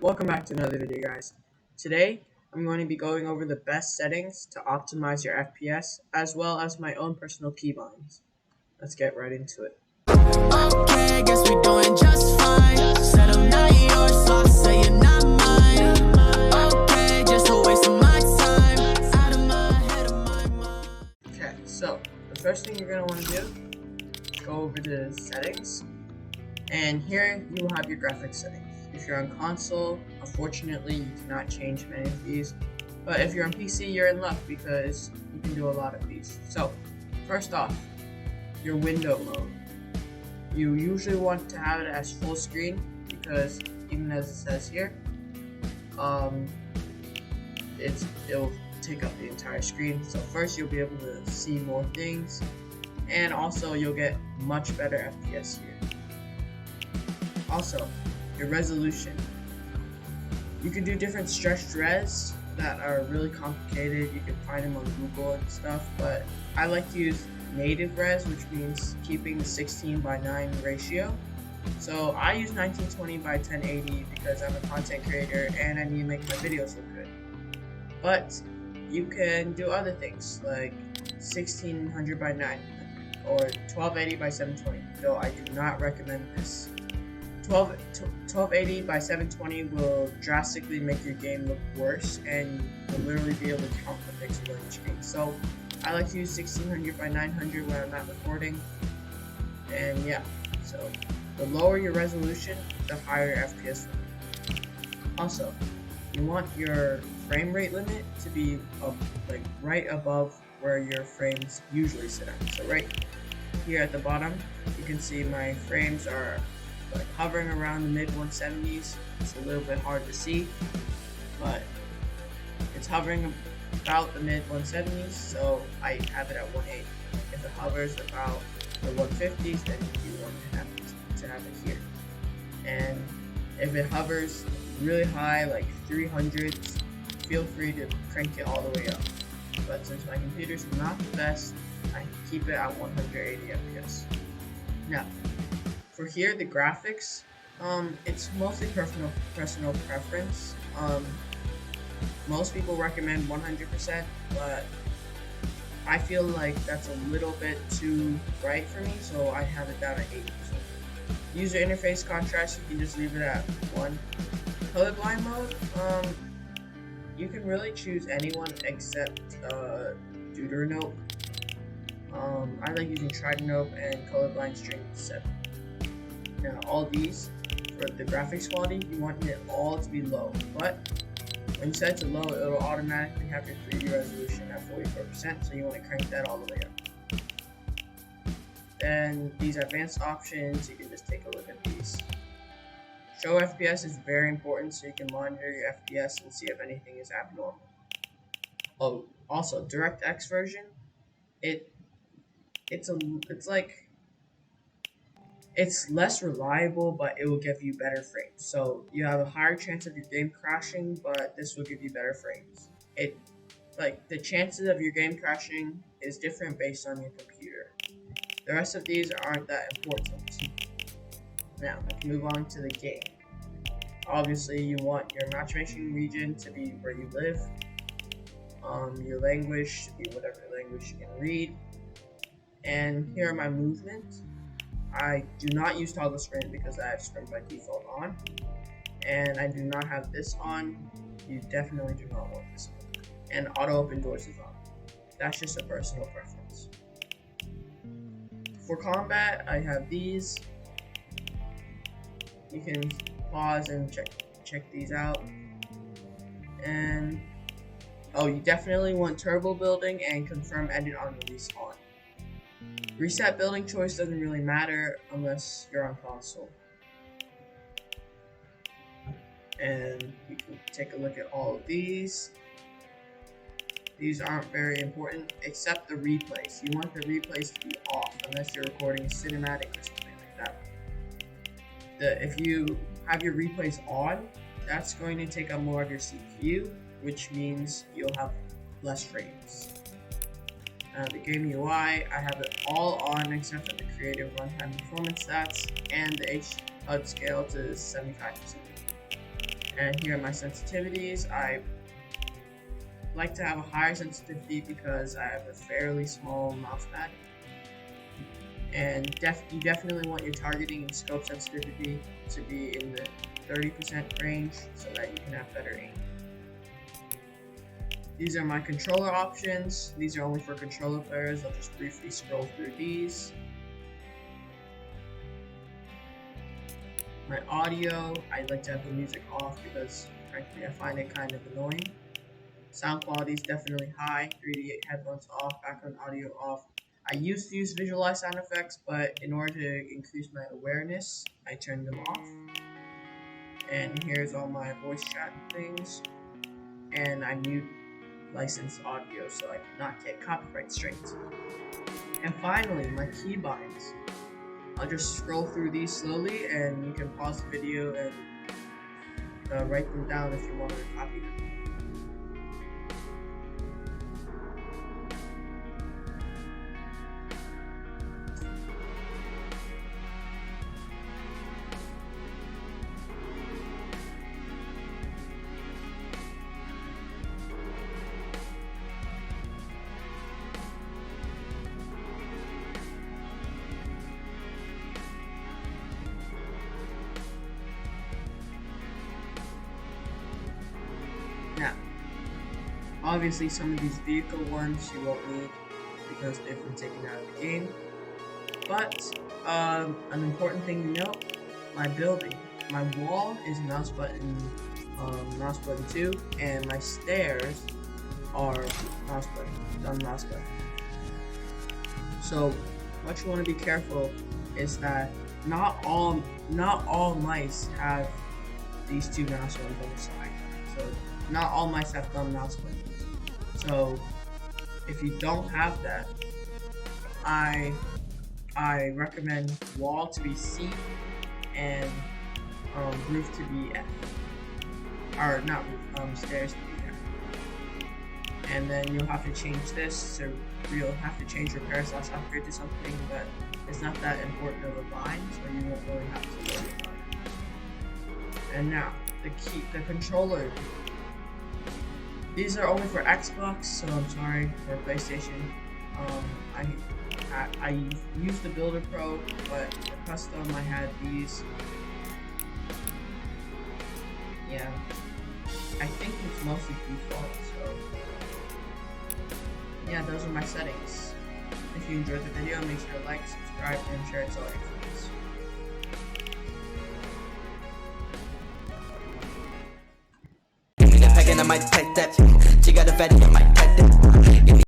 Welcome back to another video, guys. Today, I'm going to be going over the best settings to optimize your FPS, as well as my own personal keybinds. Let's get right into it. Okay, guess we doing just fine. Said I'm not yours, so I say you're not mine. Okay, just a waste of my time. Out of my head, of my mind. Okay, so the first thing you're going to want to do is go over to settings, and here you will have your graphics settings. If you're on console, unfortunately you cannot change many of these, but if you're on PC, you're in luck because you can do a lot of these. So first off, your window mode. You usually want to have it as full screen because even as it says here, it'll take up the entire screen. So first you'll be able to see more things, and also you'll get much better FPS here. Also, your resolution. You can do different stretched res that are really complicated. You can find them on Google and stuff, but I like to use native res, which means keeping the 16:9 ratio. So I use 1920 by 1080 because I'm a content creator and I need to make my videos look good. But you can do other things like 1600 by 900 or 1280 by 720, though I do not recommend this. 1280 by 720 will drastically make your game look worse, and you'll literally be able to count the pixels on each screen. So I like to use 1600 by 900 when I'm not recording, and yeah, so the lower your resolution, the higher your FPS will be. Also, you want your frame rate limit to be like right above where your frames usually sit at. So right here at the bottom, you can see my frames are like hovering around the mid 170s. It's a little bit hard to see, but it's hovering about the mid 170s, so I have it at 180. If it hovers about the 150s, then you want to have it here. And if it hovers really high, like 300s, feel free to crank it all the way up. But since my computer's not the best, I keep it at 180 FPS. Now, for here, the graphics, it's mostly personal preference. Most people recommend 100%, but I feel like that's a little bit too bright for me, so I have it down at 80%. User interface contrast, you can just leave it at 1. Colorblind mode, you can really choose anyone except Deuteranope. I like using Tridanope and Colorblind String 7. Now, all these, for the graphics quality, you want it all to be low, but when you set it to low, it will automatically have your 3D resolution at 44%, so you want to crank that all the way up. Then these advanced options, you can just take a look at these. Show FPS is very important, so you can monitor your FPS and see if anything is abnormal. Oh, also, DirectX version, it's less reliable, but it will give you better frames. So you have a higher chance of your game crashing, but this will give you better frames. The chances of your game crashing is different based on your computer. The rest of these aren't that important. Now, let's move on to the game. Obviously, you want your matchmaking region to be where you live. Your language to be whatever language you can read. And here are my movements. I do not use toggle sprint because I have sprint by default on, and I do not have this on. You definitely do not want this on. And auto open doors is on. That's just a personal preference. For combat, I have these. You can pause and check these out. And you definitely want turbo building and confirm edit on release on. Reset building choice doesn't really matter unless you're on console. And you can take a look at all of these. These aren't very important, except the replays. You want the replays to be off unless you're recording a cinematic or something like that. If you have your replays on, that's going to take up more of your CPU, which means you'll have less frames. The game UI, I have it all on except for the creative runtime performance stats and the HUD scale to 75%. And here are my sensitivities. I like to have a higher sensitivity because I have a fairly small mouse pad. And you definitely want your targeting and scope sensitivity to be in the 30% range so that you can have better aim. These are my controller options. These are only for controller players. I'll just briefly scroll through these. My audio, I like to have the music off because frankly I find it kind of annoying. Sound quality is definitely high, 3D headphones off, background audio off. I used to use visualize sound effects, but in order to increase my awareness, I turned them off. And here's all my voice chat things. And I mute licensed audio so I cannot get copyright strikes. And finally, my keybinds. I'll just scroll through these slowly, and you can pause the video and write them down if you want to copy them. Now, obviously some of these vehicle ones you won't need because they've been taken out of the game. But an important thing to note, my building. My wall is mouse button 2, and my stairs are mouse button. So what you want to be careful is that not all mice have these two mouse buttons on the side. So not all mice have thumb mouse buttons. So if you don't have that, I recommend wall to be C and roof to be F. Or not roof, stairs to be F. And then you'll have to change this, so you'll have to change repair/upgrade to something, but it's not that important of a bind, so you won't really have to worry about it. And now, the controller. These are only for Xbox, so I'm sorry for PlayStation. I used the Builder Pro, but for custom I had these. Yeah, I think it's mostly default, so yeah, those are my settings. If you enjoyed the video, make sure to like, subscribe, and share it to all your friends. I might take that. She got a fatty, I might